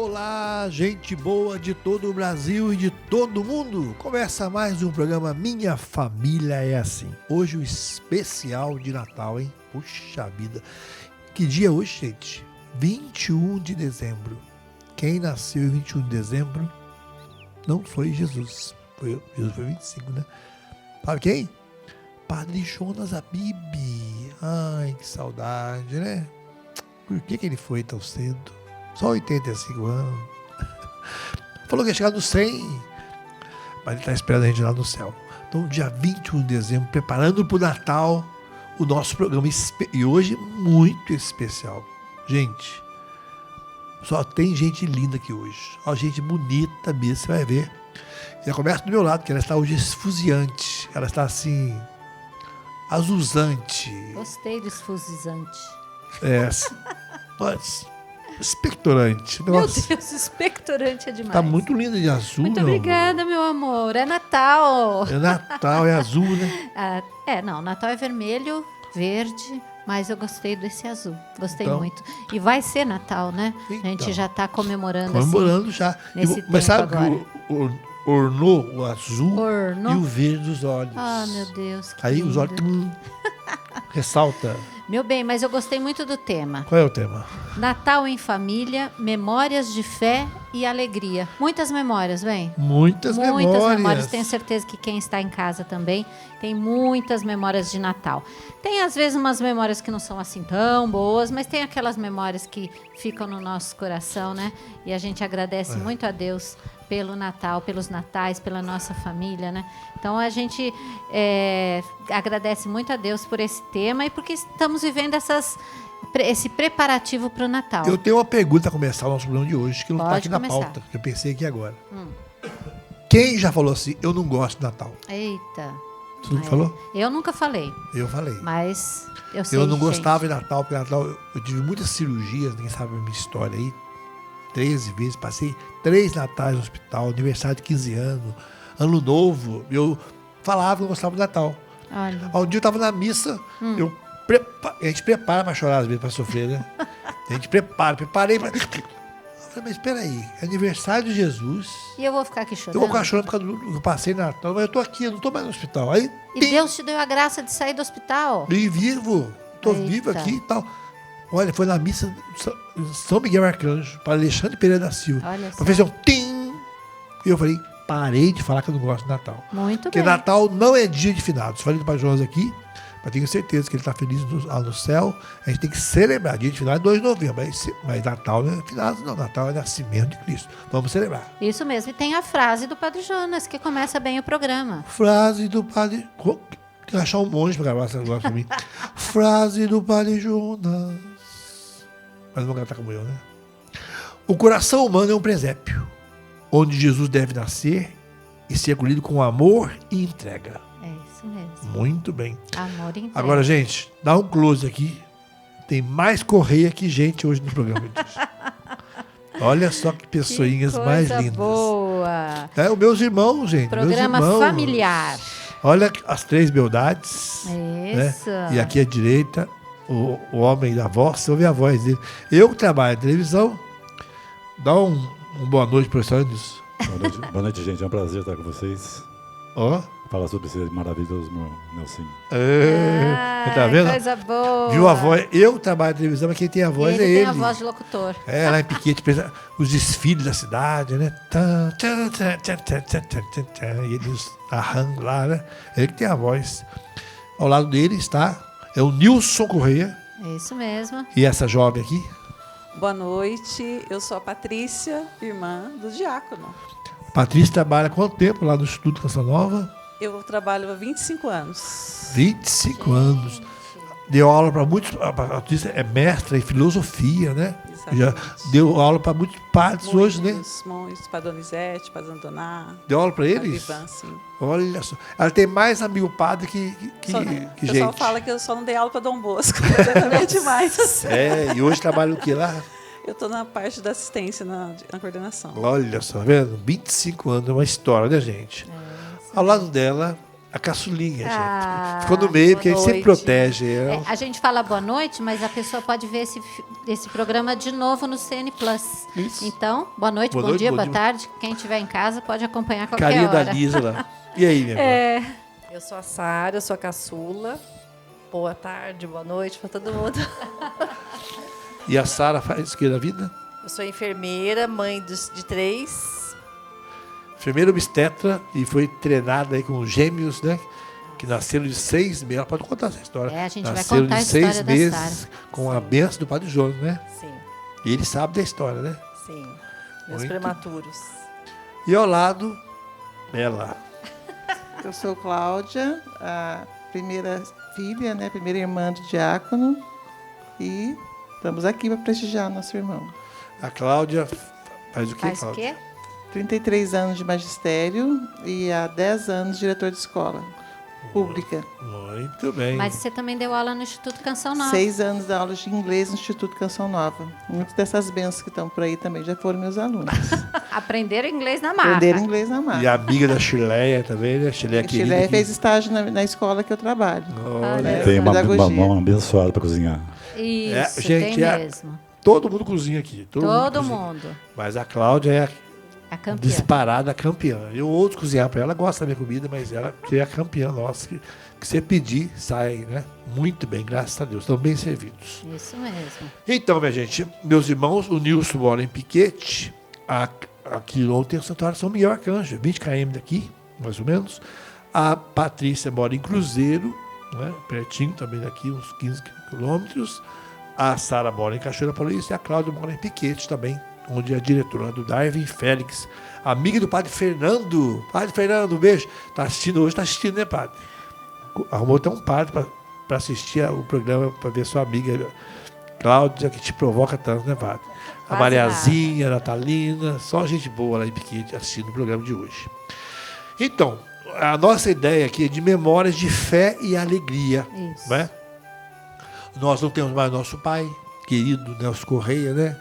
Olá, gente boa de todo o Brasil e de todo o mundo. Começa mais um programa Minha Família é Assim. Hoje o especial de Natal, hein? Puxa vida. Que dia é hoje, gente? 21 de dezembro. Quem nasceu em 21 de dezembro não foi Jesus. Jesus foi 25, né? Sabe quem? Padre Jonas Abib. Ai, que saudade, né? Por que ele foi tão cedo? Só 85 anos. Falou que ia chegar no 100, mas ele está esperando a gente lá no céu. Então, dia 21 de dezembro, preparando para o Natal, o nosso programa. E hoje, muito especial. Gente, só tem gente linda aqui hoje. Ó, gente bonita mesmo, você vai ver. Já começa do meu lado, que ela está hoje esfuziante. Ela está assim, azulzante. Gostei do esfuziante. É, mas expectorante. Meu Deus, expectorante é demais. Tá muito linda de azul. Muito obrigada, meu amor. É Natal. É Natal, é azul, né? Não, Natal é vermelho, verde, mas eu gostei desse azul. Gostei Então, muito. E vai ser Natal, né? Então, a gente já tá comemorando assim, já. Nesse Mas tempo sabe agora. que ornou o azul Ornou? e o verde dos olhos. Ah, meu Deus, que Aí lindo. os olhos ressalta. Meu bem, mas eu gostei muito do tema. Qual é o tema? Natal em família, memórias de fé e alegria. Muitas memórias, vem? Muitas memórias. Tenho certeza que quem está em casa também tem muitas memórias de Natal. Tem, às vezes, umas memórias que não são assim tão boas, mas tem aquelas memórias que ficam no nosso coração, né? E a gente agradece muito a Deus pelo Natal, pelos natais, pela nossa família, né? Então, a gente agradece muito a Deus por esse tema e porque estamos vivendo esse preparativo para o Natal. Eu tenho uma pergunta a começar o nosso programa de hoje, que não está aqui na começar. pauta. Eu pensei aqui agora. Quem já falou assim, eu não gosto de Natal? Eita. Você nunca falou? Eu nunca falei. Eu falei. Mas eu sei, Eu não gente. gostava de Natal, porque Natal eu tive muitas cirurgias, ninguém sabe a minha história aí. 13 vezes, passei 3 natais no hospital, aniversário de 15 anos, ano novo. Eu falava que eu gostava de Natal. Olha. Um dia eu estava na missa, a gente prepara para chorar às vezes, para sofrer, né? A gente preparei. Eu falei, mas espera aí, é aniversário de Jesus. E eu vou ficar aqui chorando? Eu vou ficar chorando por causa do que eu passei no Natal, mas eu tô aqui, eu não tô mais no hospital. Aí, E Deus te deu a graça de sair do hospital? e vivo, tô Eita. vivo aqui e tal. Olha, foi na missa de São Miguel Arcanjo, para Alexandre Pereira da Silva. Olha só. Para fazer um tim. E eu falei, parei de falar que eu não gosto de Natal. Muito Porque bem. Natal não é dia de finados. Falei do Pai Jonas aqui, mas tenho certeza que ele está feliz lá no céu. A gente tem que celebrar. Dia de finados é 2 de novembro. Mas Natal não é finados, não. Natal é nascimento de Cristo. Vamos celebrar. Isso mesmo. E tem a frase do Padre Jonas, que começa bem o programa. Frase do Padre... Tem que achar um monge para gravar essa negócio para mim. Frase do Padre Jonas. Mas não vou cantar como eu, né? O coração humano é um presépio, onde Jesus deve nascer e ser acolhido com amor e entrega. É isso mesmo. Muito bem. Amor e entrega. Agora, gente, dá um close aqui. Tem mais correia que gente hoje no programa. Olha só que pessoinhas Que mais coisa lindas. boa. Os meus irmãos, gente. Programa meus irmãos. familiar. Olha as 3 beldades. Isso. Né? E aqui à direita, o homem da voz, você ouve a voz dele. Eu que trabalho na televisão, dá um boa noite, professor Anderson. Boa noite, gente. É um prazer estar com vocês. Ó. Falar sobre esse maravilhoso meu Nelson. Tá vendo? Coisa boa. Viu a voz? Eu trabalho na televisão, mas quem tem a voz Ele é tem ele. a voz de locutor. Lá em Piquete, os desfiles da cidade, né? E eles arrangam lá, né? Ele que tem a voz. Ao lado dele está o Nilson Correia. É isso mesmo. E essa jovem aqui. Boa noite, eu sou a Patrícia, irmã do Diácono. Patrícia trabalha há quanto tempo lá no Instituto Canção Nova? Eu trabalho há 25 anos. 25 anos. Deu aula para muitos. A Patrícia é mestra em filosofia, né? Exatamente. Já deu aula para muitos padres hoje, né? Muitos, para Donizete, para Zandoná. Deu aula para Para eles? Vivan, sim. Olha só. Ela tem mais amigo padre que O gente. pessoal fala que eu só não dei aula para Dom Bosco, mas é demais. E hoje trabalha o que lá? Eu estou na parte da assistência, na coordenação. Olha só, tá vendo? 25 anos, é uma história, né, gente? Ao lado dela, A caçulinha, Ah, gente. Ficou no meio, porque a gente sempre boa noite. protege ela. A gente fala boa noite, mas a pessoa pode ver esse programa de novo no CN Plus. Isso. Então, boa noite, Boa bom noite, dia, bom boa dia. tarde. Quem estiver em casa pode acompanhar a qualquer Carinha hora. da Lisa lá. E aí, minha irmã? Eu sou a Sara, eu sou a caçula. Boa tarde, boa noite para todo mundo. E a Sara faz o que da vida? Eu sou enfermeira, mãe de 3. Enfermeira obstetra e foi treinada aí com gêmeos, né? Que nasceram de 6 meses. Ela pode contar essa história. A gente vai nasceram contar a de 6 história da meses Sara. com a benção do Padre Jonas, né? Sim, E ele sabe da história, né? sim. Meus Muito. prematuros. E ao lado, ela. Eu sou Cláudia, a primeira filha, né, primeira irmã do diácono, e estamos aqui para prestigiar nosso irmão. A Cláudia faz o quê, Faz o Cláudia? quê? 33 anos de magistério e há 10 anos diretor de escola pública. Muito bem. Mas você também deu aula no Instituto Canção Nova. 6 anos de aula de inglês no Instituto Canção Nova. Muitas dessas bênçãos que estão por aí também já foram meus alunos. Aprenderam inglês na marra. Aprenderam inglês na marca. E a amiga da Chileia também, né? Chileia A querida. Chileia que- fez estágio na escola que eu trabalho. Olha, Tem uma pedagogia. mão abençoada para cozinhar. Isso, gente, tem é- mesmo. todo mundo cozinha aqui. Todo Todo cozinha. mundo. Mas a Cláudia é A campeã. disparada campeã. Eu ouço cozinhar para ela, gosta da minha comida, mas ela que é a campeã nossa. Que você pedir, sai, né? Muito bem, graças a Deus. Estão bem servidos. Isso mesmo. Então, minha gente, meus irmãos, o Nilson mora em Piquete. Aqui ontem é o Santuário São Miguel Arcanjo, 20 km daqui, mais ou menos. A Patrícia mora em Cruzeiro, né? Pertinho também daqui, uns 15 quilômetros. A Sara mora em Cachoeira Paulista e a Cláudia mora em Piquete também, onde é a diretora do Darwin Félix, amiga do Padre Fernando. Padre Fernando, um beijo. Está assistindo hoje, está assistindo, né, Padre? Arrumou até um padre para assistir o programa, para ver sua amiga Cláudia, que te provoca tanto, né, Padre? A Quase Mariazinha, a Natalina, só gente boa lá em Piquete assistindo o programa de hoje. Então, a nossa ideia aqui é de memórias de fé e alegria, Isso. né? Nós não temos mais nosso pai, querido Nelson Correia, né?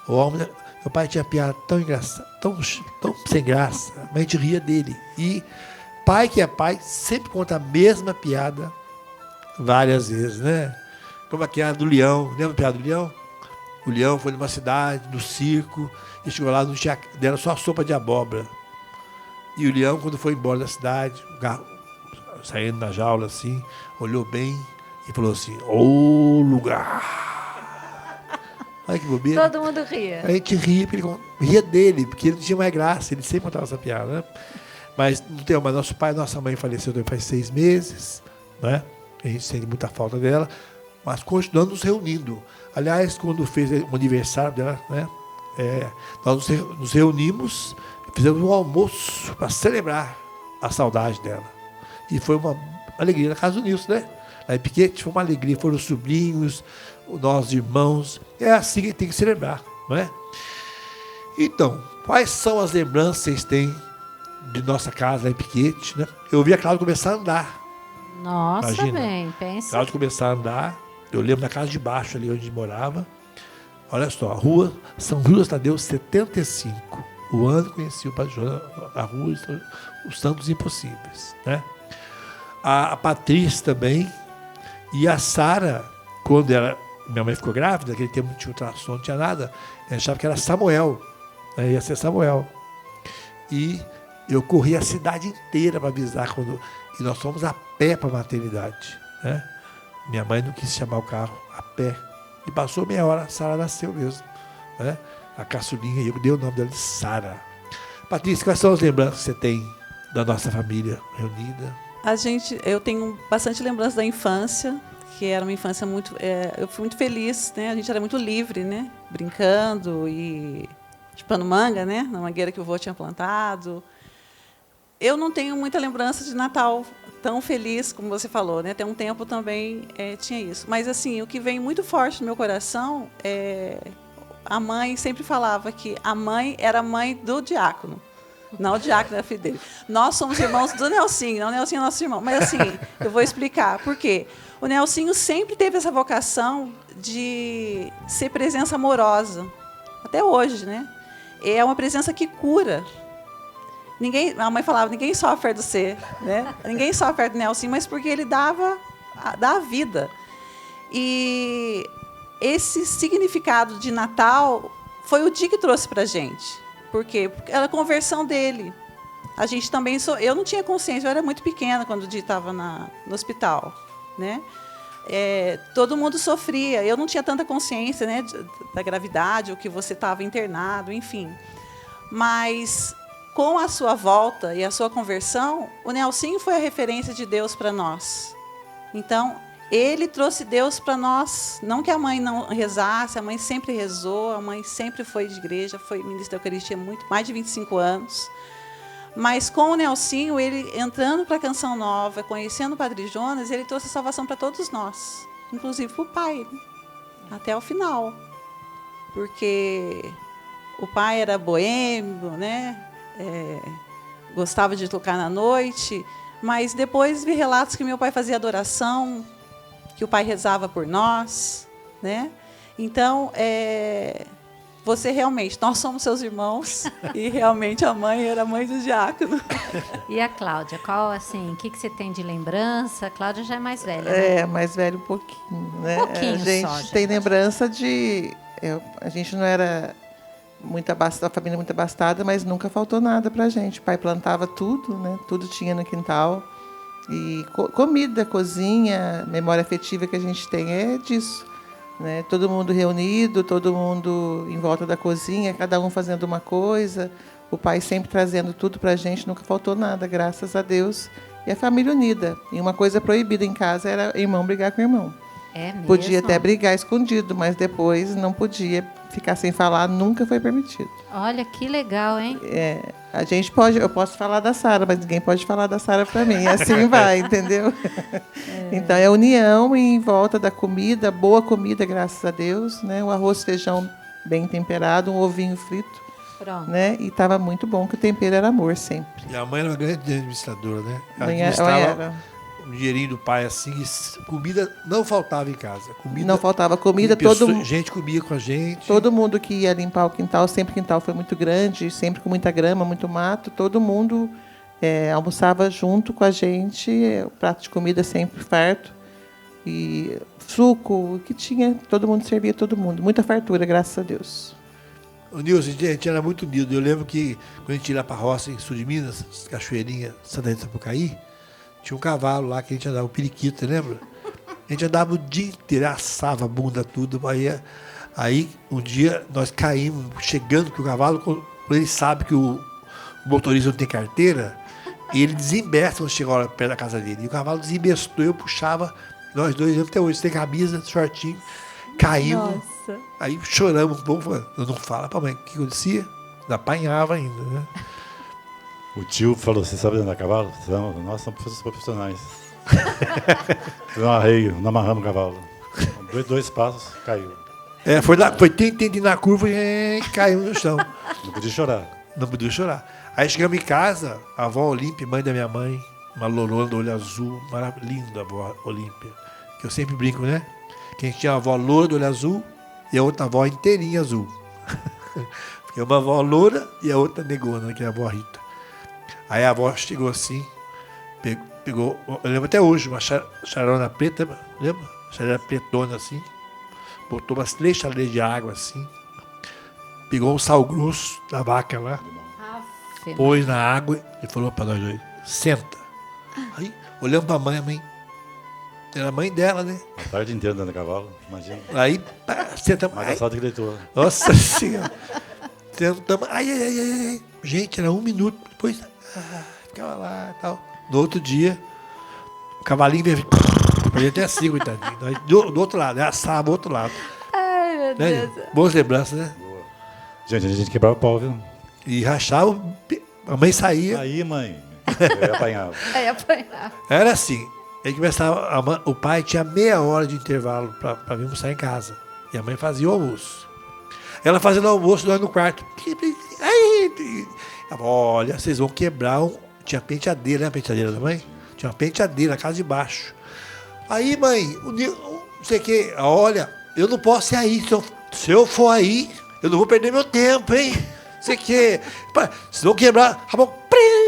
O homem, meu pai tinha piada tão engraçada, tão sem graça, mas a gente ria dele. E pai que é pai sempre conta a mesma piada várias vezes, né? Como aquela do leão, lembra a piada do leão? O leão foi numa cidade, no circo, e chegou lá, não tinha, deram só sopa de abóbora. E o leão, quando foi embora da cidade, saindo da jaula assim, olhou bem e falou assim: ô lugar! Olha que bobeira. Todo mundo ria. A gente ria, porque ele ria dele, porque ele não tinha mais graça, ele sempre contava essa piada, né? Mas não tem mais. Nosso pai e nossa mãe faleceram faz 6 meses, né? A gente sente muita falta dela, mas continuamos nos reunindo. Aliás, quando fez o aniversário dela, né? Nós nos reunimos, fizemos um almoço para celebrar a saudade dela. E foi uma alegria na casa do Nilson, né? Lá em Piquete foi uma alegria, foram os sobrinhos, os nossos irmãos. É assim que tem que celebrar, não é? Então, quais são as lembranças que vocês têm de nossa casa lá em Piquete, né? Eu vi a Cláudia começar a andar. Nossa, Imagina. bem, pensa. Cláudia começar a andar. Eu lembro da casa de baixo ali onde morava. Olha só, a rua São Judas Tadeu 75. O ano que conheci o Padre Jonas, a rua Os Santos Impossíveis, né? A Patrícia também. E a Sara, quando minha mãe ficou grávida, naquele tempo não tinha ultrassom, não tinha nada, eu achava que era Samuel, né? Ia ser Samuel. E eu corri a cidade inteira para avisar e nós fomos a pé para a maternidade, né? Minha mãe não quis chamar o carro a pé. E passou meia hora, a Sara nasceu mesmo, né? A caçulinha, eu dei o nome dela de Sara. Patrícia, quais são as lembranças que você tem da nossa família reunida? Eu tenho bastante lembrança da infância, que era uma infância muito... eu fui muito feliz, né? A gente era muito livre, né? Brincando e chupando manga, né? Na mangueira que o vô tinha plantado. Eu não tenho muita lembrança de Natal tão feliz como você falou, né? Até um tempo também tinha isso. Mas, assim, o que vem muito forte no meu coração é... A mãe sempre falava que a mãe era a mãe do diácono. Não o diácono era filho dele. Nós somos irmãos do Nelsinho, não o Nelsinho é nosso irmão. Mas, assim, eu vou explicar por quê. O Nelsinho sempre teve essa vocação de ser presença amorosa. Até hoje, né? É uma presença que cura. A mãe falava, ninguém sofre perto de você, né? Ninguém sofre perto do Nelson, mas porque ele dá a vida. E esse significado de Natal foi o dia que trouxe para a gente. Por quê? Porque era a conversão dele. A gente também... Eu não tinha consciência, eu era muito pequena quando o Di estava no hospital, né? Todo mundo sofria. Eu não tinha tanta consciência, né, da gravidade, ou que você estava internado, enfim. Mas, com a sua volta e a sua conversão, o Nelsinho foi a referência de Deus para nós. Então, ele trouxe Deus para nós. Não que a mãe não rezasse, a mãe sempre rezou, a mãe sempre foi de igreja, foi ministra da Eucaristia há mais de 25 anos. Mas com o Nelsinho, ele entrando para a Canção Nova, conhecendo o Padre Jonas, ele trouxe a salvação para todos nós, inclusive para o pai, né? Até o final. Porque o pai era boêmio, né? Gostava de tocar na noite, mas depois vi relatos que meu pai fazia adoração, que o pai rezava por nós, né? Então, você realmente, nós somos seus irmãos e realmente a mãe era a mãe do diácono. E a Cláudia, o que você tem de lembrança? A Cláudia já é mais velha, né? Mais velho um pouquinho, né? Pouquinho a gente só, tem gente. lembrança de... a gente não era a família muito abastada, mas nunca faltou nada pra gente. O pai plantava tudo, né? Tudo tinha no quintal. E comida, cozinha, memória afetiva que a gente tem é disso. Né? Todo mundo reunido, todo mundo em volta da cozinha, cada um fazendo uma coisa. O pai sempre trazendo tudo para a gente, nunca faltou nada, graças a Deus. E a família unida. E uma coisa proibida em casa era irmão brigar com irmão. É mesmo? Podia até brigar escondido, mas depois não podia ficar sem falar, nunca foi permitido. Olha, que legal, hein? A gente pode, eu posso falar da Sara, mas ninguém pode falar da Sara para mim. Assim vai, entendeu? Então é união em volta da comida, boa comida, graças a Deus, né? O arroz, feijão bem temperado, um ovinho frito, Pronto. né? E estava muito bom, que o tempero era amor sempre. E a mãe era uma grande administradora, né? Ela Ela administrava era. o dinheirinho do pai assim, e comida não faltava em casa. Comida, Não faltava comida, gente comia com a gente. todo mundo que ia limpar o quintal, sempre o quintal foi muito grande, sempre com muita grama, muito mato, todo mundo almoçava junto com a gente, o prato de comida sempre farto, e suco, o que tinha, todo mundo servia todo mundo, muita fartura, graças a Deus. O Nilson, a gente era muito unido. Eu lembro que quando a gente ia lá para a roça, em sul de Minas, Cachoeirinha, Santa Rita do Sapucaí, tinha um cavalo lá que a gente andava, o periquito, lembra? A gente andava o dia inteiro, assava a bunda, tudo. Aí um dia, nós caímos, chegando que o cavalo, quando ele sabe que o motorista não tem carteira, e ele desembesta quando chega a hora perto da casa dele. E o cavalo desembestou, eu puxava, nós dois, até hoje, sem camisa, shortinho, caímos. Nossa. Aí choramos um pouco, falando, não fala pra mãe o que acontecia. Apanhava ainda, né? O tio falou, você sabe andar a cavalo? Nós somos profissionais. Foi um arreio, não amarramos o cavalo. Dois passos, caiu. Foi tentando ir na curva e caiu no chão. Não podia chorar. Não podia chorar. Aí chegamos em casa, a avó Olímpia, mãe da minha mãe, uma lorona do olho azul, linda a avó Olímpia. Que eu sempre brinco, né? Que a gente tinha a avó loura do olho azul e a outra avó inteirinha azul. Porque uma avó loura e a outra negona, que é a avó Rita. Aí a avó chegou assim, pegou, eu lembro até hoje, uma charona preta, lembra? Charona pretona assim, botou umas 3 chaleiras de água assim, pegou um sal grosso da vaca lá, pôs na água e falou para nós dois, senta. Aí, olhamos para a mãe, era a mãe dela, né? A tarde inteira andando a cavalo, imagina. Aí, sentamos. Mas a sala que deitou. Nossa Senhora. Sentamos. Ai. Gente, era 1 minuto. Depois, ficava lá e tal. No outro dia, o cavalinho veio. Ele até assim, coitadinho. Do outro lado, assava o outro lado. Ai, meu Né? Deus. Boas lembranças, né? Gente, a gente quebrava o pau, viu? E rachava, a mãe saía. Aí, mãe, eu apanhava. Aí apanhar. Era assim. Aí começava, o pai tinha meia hora de intervalo para vir almoçar em casa. E a mãe fazia o almoço. Ela fazendo o almoço, nós no quarto. Aí, olha, vocês vão quebrar Tinha penteadeira, né? A penteadeira da mãe? Tinha uma penteadeira na casa de baixo. Aí, mãe, não sei o que, olha, eu não posso ir aí. Se eu for aí, eu não vou perder meu tempo, hein? sei que. Se não quebrar, a mão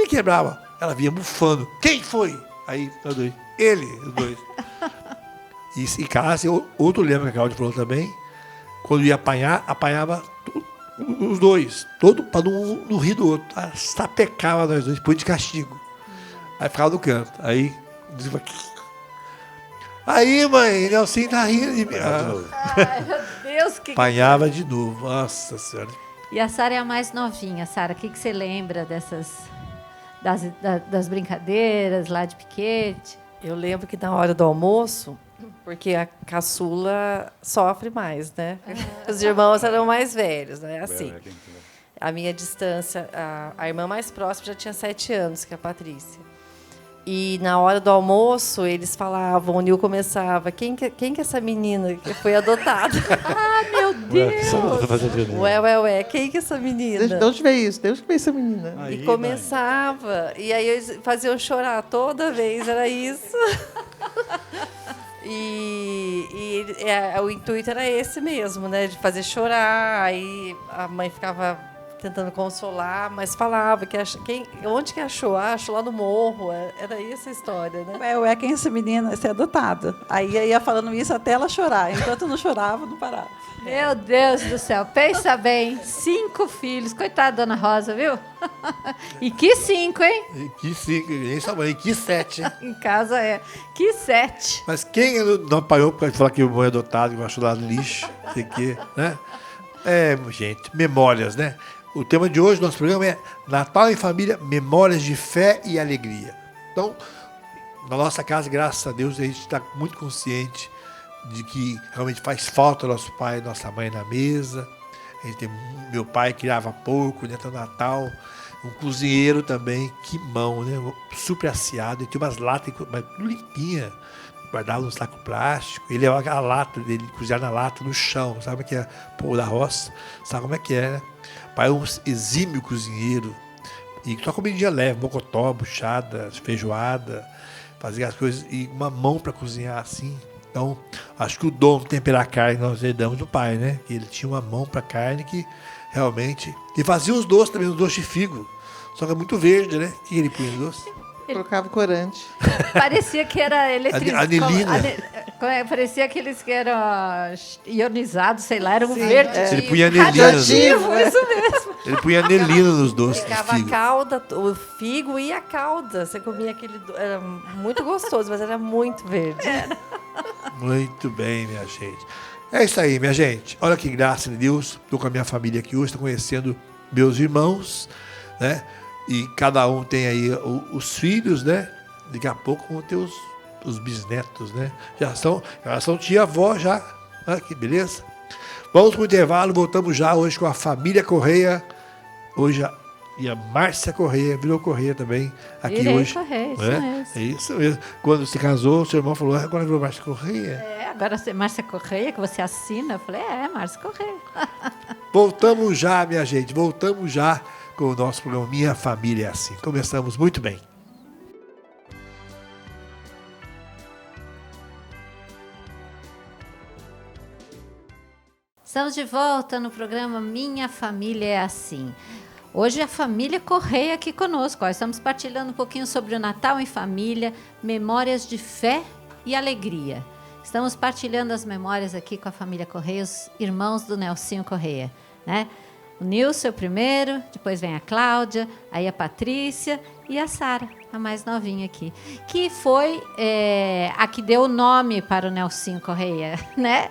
quebrava. Ela vinha bufando. Quem foi? Aí, os dois. Ele, os dois. E em casa, outro lembra que a Cláudia falou também, quando ia apanhar, apanhava os dois, todo para não rir do outro. Sapecava nós dois, põe de castigo. Aí ficava no canto. Aí, mãe, Nelsinho tá rindo de mim. Ai, meu Deus, que... Apanhava de novo. Nossa Senhora. E a Sara é a mais novinha. Sara, o que você lembra das brincadeiras lá de piquete? Eu lembro que na hora do almoço, porque a caçula sofre mais, né? Os irmãos eram mais velhos, né? Assim. A minha distância, a irmã mais próxima já tinha 7 anos, que é a Patrícia. E na hora do almoço, eles falavam, o Nil começava, quem que é essa menina que foi adotada? Ah, meu Deus! Ué, quem que é essa menina? De onde veio isso? De onde veio essa menina? Aí, E começava. E aí eles faziam chorar toda vez, era isso. O intuito era esse mesmo, né? De fazer chorar. Aí a mãe ficava tentando consolar, mas falava que onde que achou? Achou lá no morro. Era essa a história, né? Quem é essa menina? Vai ser adotada. Aí ia falando isso até ela chorar. Enquanto não chorava, não parava. Meu Deus do céu, pensa bem, 5 filhos, coitada da Dona Rosa, viu? E que 5, hein? E que 5, nem sua mãe, que 7, hein? Em casa que 7. Mas quem não apanhou para falar que o irmão é adotado, que eu acho lá no lixo, sei que, né? Gente, memórias, né? O tema de hoje do nosso programa é Natal em Família, Memórias de Fé e Alegria. Então, na nossa casa, graças a Deus, a gente está muito consciente de que realmente faz falta nosso pai e nossa mãe na mesa. Meu pai criava porco dentro do Natal, um cozinheiro também, que mão, né? Super aciado, ele tinha umas latas, mas limpinha, guardava num saco plástico, ele levava a lata dele, cozinhava na lata, no chão, sabe o que é pão da roça? Sabe como é que é, né? Pai é um exímio cozinheiro, e só comidinha leve, mocotó, buchada, feijoada, fazia as coisas, e uma mão para cozinhar assim. Então, acho que o dom de temperar carne nós herdamos do pai, né? Ele tinha uma mão para carne que realmente... E fazia os doces também, os doces de figo. Só que é muito verde, né? O que ele punha no doce? Colocava corante. Parecia que era eletricidade. Anilina. Parecia aqueles que eram ionizados, sei lá, eram verdes. Ele punha anilina. Radioativo, isso mesmo. Ele punha anilina nos doces de Ficava a figo. calda, o figo e a calda. Você comia aquele... Era muito gostoso, mas era muito verde. Muito bem, minha gente. É isso aí, minha gente. Olha que graça de Deus. Estou com a minha família aqui hoje, estou conhecendo meus irmãos, né? E cada um tem aí os filhos, né? Daqui a pouco vão ter os bisnetos, né? Já são tia-avó já. Ah, que beleza. Vamos para o intervalo, voltamos já hoje com a família Correia. Hoje e a Márcia Correia, virou Correia também, aqui Virei hoje. Correia, isso né? mesmo. É isso mesmo. Quando se casou, seu irmão falou, agora virou Márcia Correia. Agora Márcia Correia, que você assina. Eu falei, Márcia Correia. Voltamos já, minha gente, voltamos já com o nosso programa Minha Família é Assim. Começamos muito bem. Estamos de volta no programa Minha Família é Assim. Hoje a família Correia aqui conosco. Estamos partilhando um pouquinho sobre o Natal em família, memórias de fé e alegria. Estamos partilhando as memórias aqui com a família Correia, os irmãos do Nelsinho Correia, né? O Nilson é o primeiro, depois vem a Cláudia, aí a Patrícia e a Sara, a mais novinha aqui, que foi a que deu o nome para o Nelsinho Correia, né?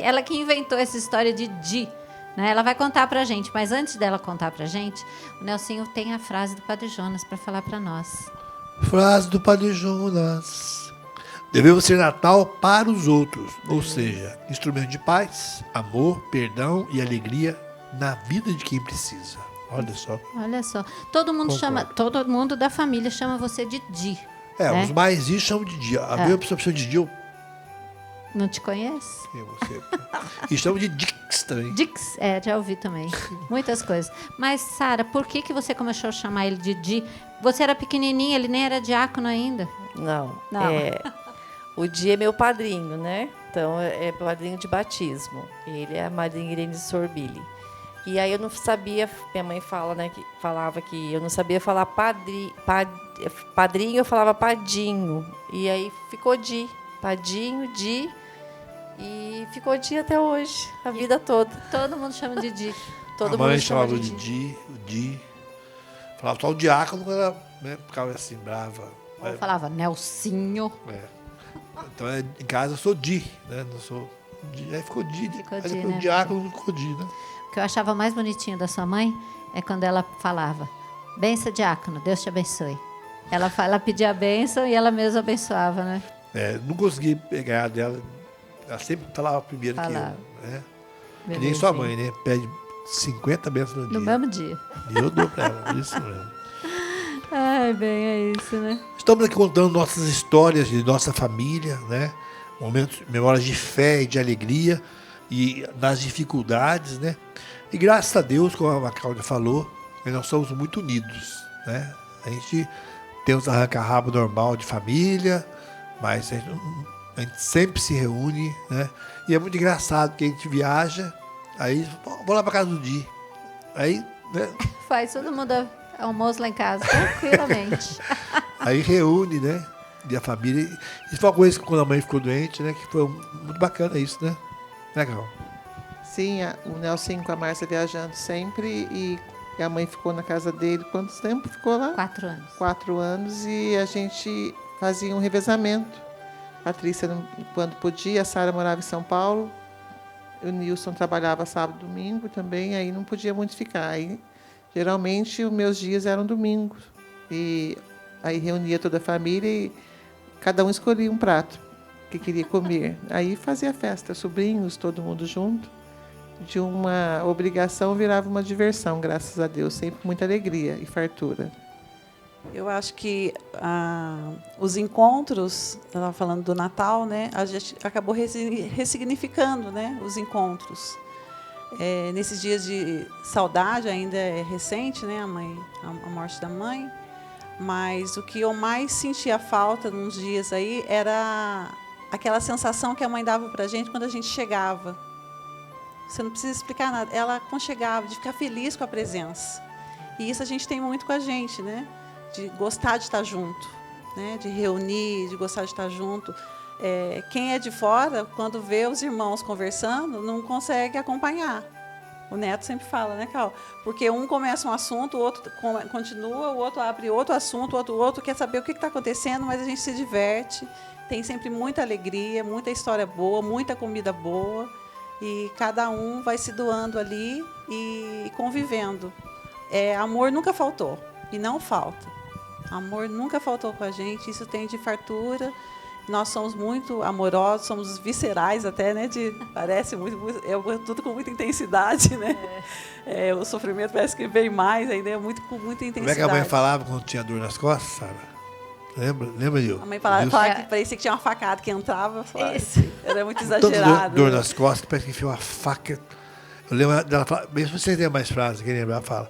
Ela que inventou essa história de Di, né? Ela vai contar pra gente, mas antes dela contar pra gente, o Nelsinho tem a frase do Padre Jonas para falar para nós. Frase do Padre Jonas. Devemos ser Natal para os outros, ou seja, instrumento de paz, amor, perdão e alegria na vida de quem precisa. Olha só. Olha só. Todo mundo da família chama você de Di. Né? Os mais isso chamam de dia. A minha pessoa de dia, eu não te conhece? você. E chamam de Dix também. Dix, já ouvi também. Muitas coisas. Mas, Sara, por que você começou a chamar ele de Di? Você era pequenininha, ele nem era diácono ainda. Não. Não. O Di é meu padrinho, né? Então, é padrinho de batismo. Ele é a madrinha Irene Sorbili. E aí eu não sabia, minha mãe falava que eu não sabia falar padrinho, eu falava padinho. E aí ficou Di, padinho, Di, e ficou Di até hoje, a vida toda. Todo mundo chama de Di. Todo a mãe mundo chama chamava de Di. Falava só o diácono quando ela, né, ficava assim, brava. Ou falava Nelsinho. É. Então, em casa eu sou Di, né? Não sou Di. Aí ficou Di. Ficou Aí Di, depois né? o diácono ficou Di, né? O que eu achava mais bonitinho da sua mãe é quando ela falava: benção, diácono, Deus te abençoe. Ela pedia a bênção e ela mesma abençoava, né? Não consegui pegar dela. Ela sempre falava primeiro Falava. que eu, né? Que nem sua mãe, né? Pede 50 bênçãos no dia. No mesmo dia. E eu dou pra ela, isso mesmo. Ai, bem, é isso, né? Estamos aqui contando nossas histórias de nossa família, né? Momentos, memórias de fé e de alegria e nas dificuldades, né? E graças a Deus, como a Cláudia falou, nós somos muito unidos, né? A gente tem os arranca-rabo normal de família, mas a gente sempre se reúne, né? E é muito engraçado que a gente viaja, aí vou lá para casa do Di. Aí, né? Faz todo mundo almoço lá em casa, tranquilamente. Aí reúne, né? E a família. Isso foi uma coisa que quando a mãe ficou doente, né? Que foi muito bacana isso, né? Legal. Sim, o Nelson com a Márcia viajando sempre e a mãe ficou na casa dele. Quanto tempo ficou lá? 4 anos. 4 anos e a gente fazia um revezamento. A Patrícia, quando podia, a Sara morava em São Paulo, o Nilson trabalhava sábado e domingo também, aí não podia muito ficar. Aí, geralmente, os meus dias eram domingos. E aí reunia toda a família e cada um escolhia um prato que queria comer. Aí fazia festa, sobrinhos, todo mundo junto. De uma obrigação virava uma diversão, graças a Deus. Sempre muita alegria e fartura. Eu acho que os encontros, eu estava falando do Natal, né? A gente acabou ressignificando, né, os encontros. Nesses dias de saudade, ainda é recente, né, a morte da mãe, mas o que eu mais sentia falta nos dias aí era aquela sensação que a mãe dava para a gente quando a gente chegava. Você não precisa explicar nada. Ela aconchegava, de ficar feliz com a presença. E isso a gente tem muito com a gente, né? De gostar de estar junto, né? De reunir, de gostar de estar junto. Quem é de fora, quando vê os irmãos conversando, não consegue acompanhar. O Neto sempre fala, né, Cal? Porque um começa um assunto, o outro continua, o outro abre outro assunto, o outro quer saber o que está acontecendo, mas a gente se diverte. Tem sempre muita alegria, muita história boa, muita comida boa. E cada um vai se doando ali e convivendo. Amor nunca faltou e não falta. Amor nunca faltou com a gente, isso tem de fartura. Nós somos muito amorosos, somos viscerais até, né? Parece muito, tudo com muita intensidade, né? O sofrimento parece que vem mais, ainda é muito com muita intensidade. Como é que a mãe falava quando tinha dor nas costas, Sara? Lembra, Gil? A mãe falava que parecia que tinha uma facada que entrava. Isso. Era muito Tanto exagerado. dor nas costas, que parece que enfiou uma faca. Eu lembro dela falar, mesmo sem ter mais frases, quem lembra, ela fala.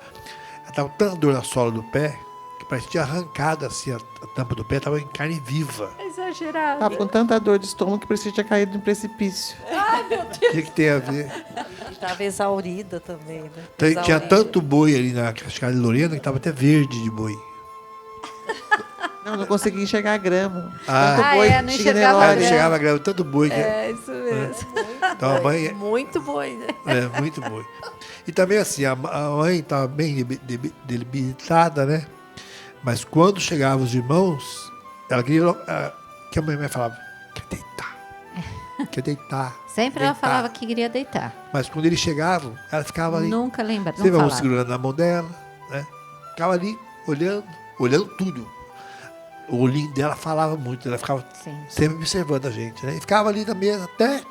Ela estava com tanta dor na sola do pé, que parecia que tinha arrancado assim, a tampa do pé, estava em carne viva. Exagerado. Estava com tanta dor de estômago que parecia que tinha caído no precipício. O que tem a ver? Estava exaurida também, né? Tinha Exaurida. tanto boi ali na cascada de Lorena que estava até verde de boi. Não conseguia enxergar a grama. Ah. Tanto Ah, boi não que tinha enxergava Ela a Nelore. grama. chegava a grava tanto boi que Isso mesmo. então a mãe Muito boi, né? muito boi. E também assim, a mãe estava bem debilitada, né? Mas quando chegavam os irmãos, ela queria que a mãe falava, quer deitar. Sempre ela deitar. falava que queria deitar. Mas quando eles chegavam, ela ficava ali. Nunca lembra, não Sempre falava. segurando na mão dela, né? Ficava ali, olhando tudo. O olhinho dela falava muito, ela ficava Sim. sempre observando a gente, né? E ficava ali na mesa até.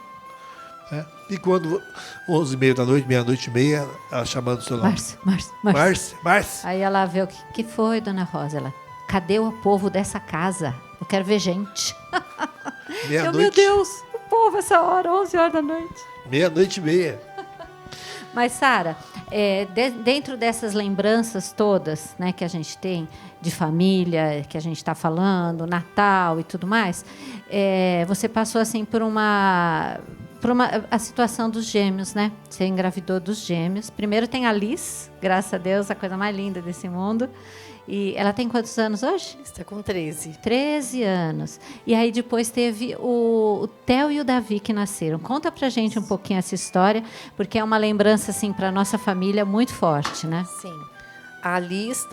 Né? E quando 11h30 da noite, meia-noite e meia, ela chamando o seu nome. Márcia. Aí ela vê o que foi, dona Rosa. Ela, cadê o povo dessa casa? Eu quero ver gente. Meia-noite. Meu Deus, o povo essa hora, 11 horas da noite. Meia-noite e meia. Mas, Sara, dentro dessas lembranças todas, né, que a gente tem de família, que a gente está falando, Natal e tudo mais, você passou assim por a situação dos gêmeos, né? Você engravidou dos gêmeos. Primeiro tem a Liz, graças a Deus, a coisa mais linda desse mundo. E ela tem quantos anos hoje? Está com 13. 13 anos. E aí depois teve o Theo e o Davi que nasceram. Conta pra gente um pouquinho essa história, porque é uma lembrança, assim, pra nossa família muito forte, né? Sim. A Liz,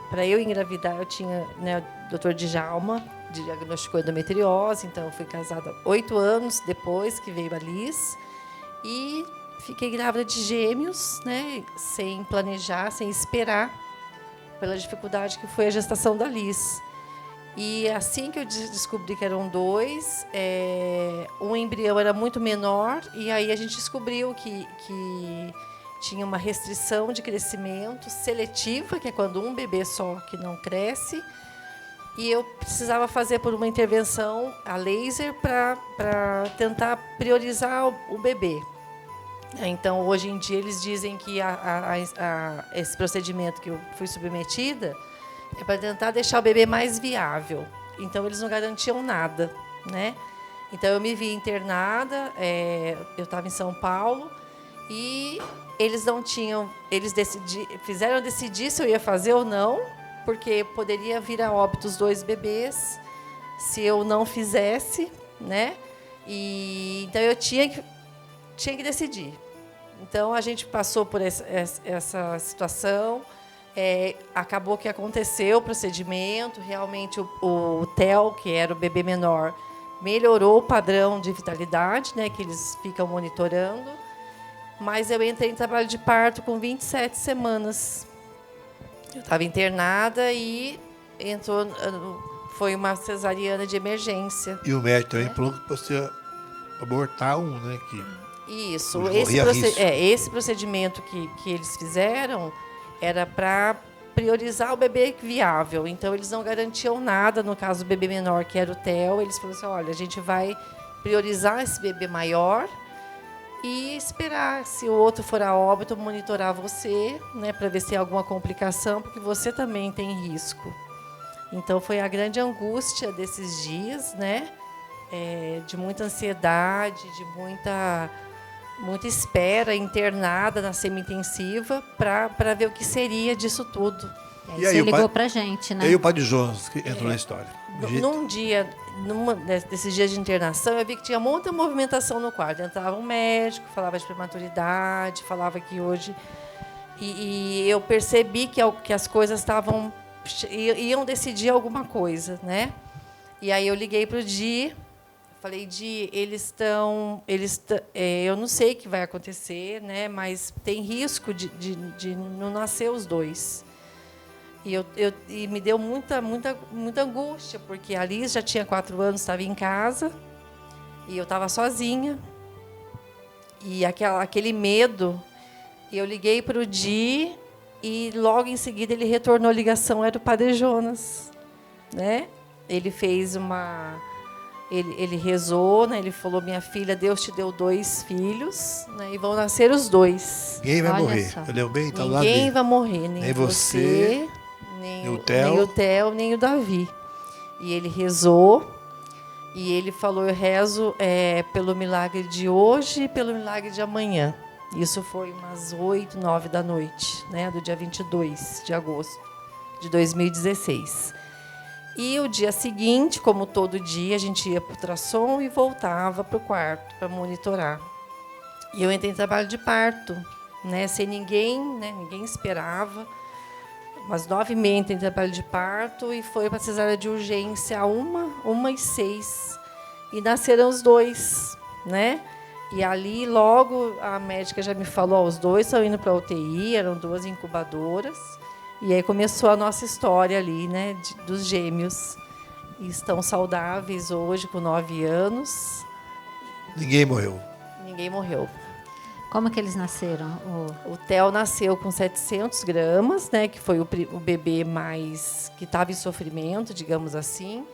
para eu engravidar, eu tinha, né, o Dr. Djalma, diagnosticou endometriose, então eu fui casada 8 anos depois que veio a Liz. E fiquei grávida de gêmeos, né, sem planejar, sem esperar, pela dificuldade que foi a gestação da Liz. E assim que eu descobri que eram 2, um embrião era muito menor, e aí a gente descobriu que tinha uma restrição de crescimento seletiva, que é quando um bebê só que não cresce, e eu precisava fazer por uma intervenção a laser para tentar priorizar o bebê. Então, hoje em dia, eles dizem que esse procedimento que eu fui submetida é para tentar deixar o bebê mais viável. Então, eles não garantiam nada, né? Então, eu me vi internada, eu estava em São Paulo, e eles não tinham... fizeram eu decidir se eu ia fazer ou não, porque poderia vir a óbito os 2 bebês se eu não fizesse, né? Então, eu tinha que decidir. Então, a gente passou por essa situação. Acabou que aconteceu o procedimento. Realmente, o Theo, que era o bebê menor, melhorou o padrão de vitalidade, né, que eles ficam monitorando. Mas eu entrei em trabalho de parto com 27 semanas. Eu estava internada e foi uma cesariana de emergência. E o médico também falou que você abortar né? Isso. Esse Procedimento que eles fizeram era para priorizar o bebê viável. Então, eles não garantiam nada. No caso do bebê menor, que era o Theo, eles falaram assim, olha, a gente vai priorizar esse bebê maior e esperar, se o outro for a óbito, monitorar você, né, para ver se tem alguma complicação, porque você também tem risco. Então, foi a grande angústia desses dias, né? De muita ansiedade, de muita espera, internada na semi-intensiva, para ver o que seria disso tudo. E aí, você ligou para a gente, né? E aí o Padre Jonas que entrou na história. Desses dias de internação, eu vi que tinha muita movimentação no quarto. Entrava um médico, falava de prematuridade, falava que hoje... E eu percebi que as coisas iam decidir alguma coisa, né? E aí eu liguei para o Di, falei, Di, eu não sei o que vai acontecer, né? Mas tem risco de não nascer os 2. E me deu muita angústia, porque a Liz já tinha 4 anos, estava em casa, e eu estava sozinha. E aquele medo, eu liguei para o Di, e logo em seguida ele retornou a ligação, era o Padre Jonas, né? Ele fez ele rezou, né? Ele falou, minha filha, Deus te deu 2 filhos, né? E vão nascer os 2. Ninguém vai morrer. Eu bem, tá lá Ninguém vai morrer, nem você, nem o Theo, nem o Davi. E ele rezou, e ele falou, eu rezo pelo milagre de hoje e pelo milagre de amanhã. Isso foi umas 8, 9 da noite, né? Do dia 22 de agosto de 2016. E o dia seguinte, como todo dia, a gente ia para o ultrassom e voltava para o quarto para monitorar. E eu entrei em trabalho de parto, né, sem ninguém, né, ninguém esperava. Umas 9h30 entrei em trabalho de parto e foi para a cesárea de urgência a 1h06. E nasceram os 2, né? E ali, logo, a médica já me falou, os 2 estão indo para a UTI, eram 2 incubadoras. E aí começou a nossa história ali, né, dos gêmeos. E estão saudáveis hoje, com 9 anos. Ninguém morreu. Ninguém morreu. Como que eles nasceram? O Theo nasceu com 700 gramas, né, que foi o bebê que estava em sofrimento, digamos assim.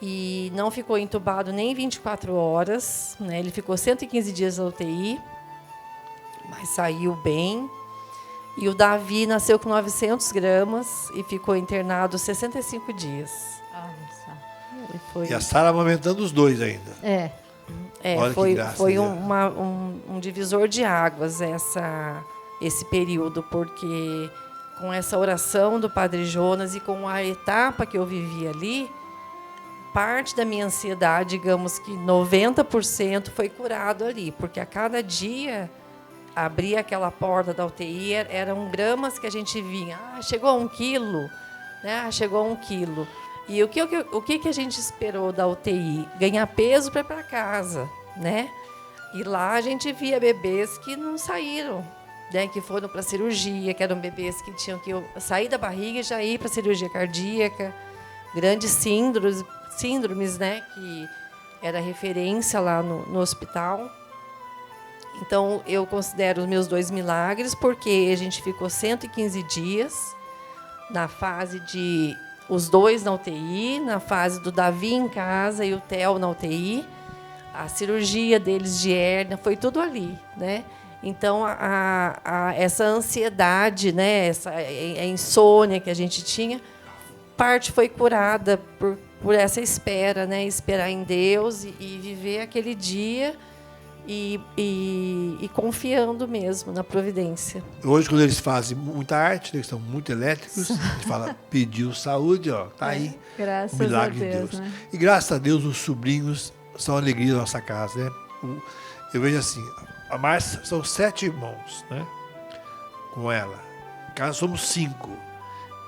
E não ficou entubado nem 24 horas. Né, ele ficou 115 dias na UTI, mas saiu bem. E o Davi nasceu com 900 gramas e ficou internado 65 dias. Olha só. E a Sara amamentando os 2 ainda. Olha que graça, foi né? um divisor de águas esse período, porque com essa oração do Padre Jonas e com a etapa que eu vivi ali, parte da minha ansiedade, digamos que 90% foi curado ali, porque a cada dia abria aquela porta da UTI, eram gramas que a gente vinha, chegou a 1 quilo, né? Chegou a 1 quilo. E o que a gente esperou da UTI? Ganhar peso para ir para casa, né? E lá a gente via bebês que não saíram, né? Que foram para cirurgia, que eram bebês que tinham que sair da barriga e já ir para cirurgia cardíaca, grandes síndromes, né? Que era referência lá no hospital. Então, eu considero os meus 2 milagres, porque a gente ficou 115 dias na fase de os 2 na UTI, na fase do Davi em casa e o Theo na UTI. A cirurgia deles de hérnia, foi tudo ali, né? Então, essa ansiedade, né? A insônia que a gente tinha, parte foi curada por essa espera, né? Esperar em Deus e viver aquele dia e confiando mesmo na providência. Hoje, quando eles fazem muita arte, eles são muito elétricos, a gente fala, pediu saúde, ó, tá aí. Graças O milagre a Deus, de Deus. né? E graças a Deus, os sobrinhos são a alegria da nossa casa, né? Eu vejo assim, a Márcia são 7 irmãos, né? Com ela. Em casa somos 5.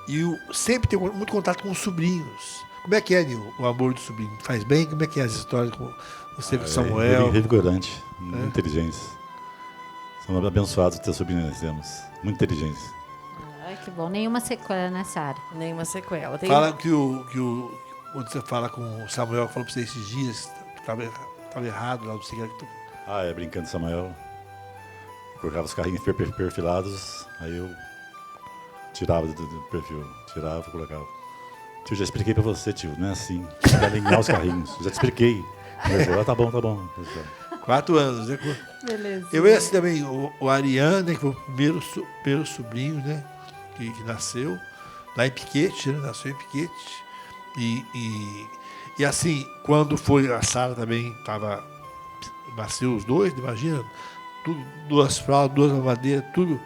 E sempre tem muito contato com os sobrinhos. Como é que é, Nil, o amor do sobrinho? Faz bem? Como é que é as histórias com você, com Samuel? É revigorante, muito inteligentes. São abençoados de ter sobrinhos, nós temos. Muito inteligentes. Ai, que bom. Nenhuma sequela nessa área. Nenhuma sequela. Tem Fala quando você fala com o Samuel, que falou pra você esses dias, que estava errado lá, não sei o que. Brincando de Samuel. Colocava os carrinhos perfilados, aí eu tirava do perfil. Tirava e colocava. Tio, já expliquei pra você, tio, não é assim. Tem que alinhar os carrinhos. Já te expliquei. Tá bom. 4 anos, né? Beleza. Eu vejo assim também o Ariane, né, que foi o primeiro sobrinho, né? Que nasceu lá em Piquete, né? Nasceu em Piquete. E assim, quando foi a Sara também, nasceu os 2, imagina? Tudo, 2 fraldas, 2 mamadeiras, tudo.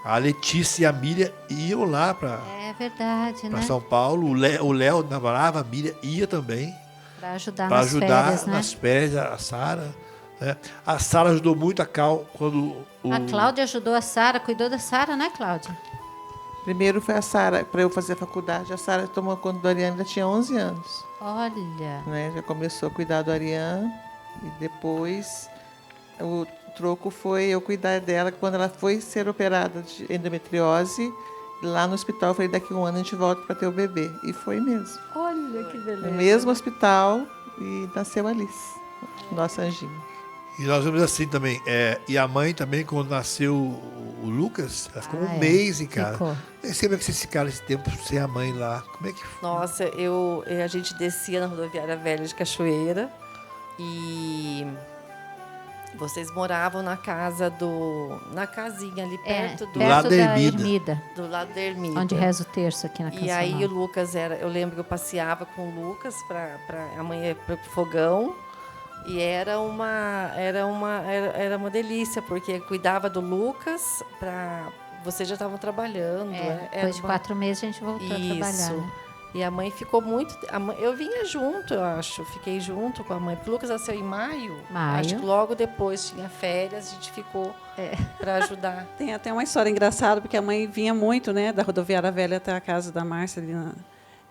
A Letícia e a Miriam iam lá para verdade, né? São Paulo. O Léo namorava, a Miriam ia também. Para ajudar Para nas ajudar férias, né? nas férias, a Sara. Né? A Sara ajudou muito a Cal quando A Cláudia ajudou a Sara, cuidou da Sara, né, Cláudia? Primeiro foi a Sara, para eu fazer faculdade. A Sara tomou conta do Ariane, ainda tinha 11 anos. Olha. Né? Já começou a cuidar do Ariane. E depois, o troco foi eu cuidar dela quando ela foi ser operada de endometriose. Lá no hospital, eu falei, daqui a 1 ano a gente volta para ter o bebê. E foi mesmo. Olha que beleza. No mesmo hospital, e nasceu a Alice, nossa anjinha. E nós vemos assim também. E a mãe também, quando nasceu o Lucas, ela ficou um é. mês em casa. Ficou. Nem sei como é que vocês ficaram esse tempo sem a mãe lá. Como é que foi? Nossa, a gente descia na rodoviária velha de Cachoeira e vocês moravam na casinha ali perto Do lado da da Ermida. do lado da Ermida. Onde reza o terço aqui na Canção E aí Nova. o Lucas eu lembro que eu passeava com o Lucas para amanhã para o fogão. E era uma delícia, porque cuidava do Lucas vocês já estavam trabalhando. Depois de 4 meses a gente voltou a trabalhar. Né? E a mãe ficou muito. Eu vinha junto, eu acho. Fiquei junto com a mãe. O Lucas nasceu em maio. Acho que logo depois tinha férias, a gente ficou para ajudar. Tem até uma história engraçada, porque a mãe vinha muito, né, da rodoviária velha até a casa da Márcia.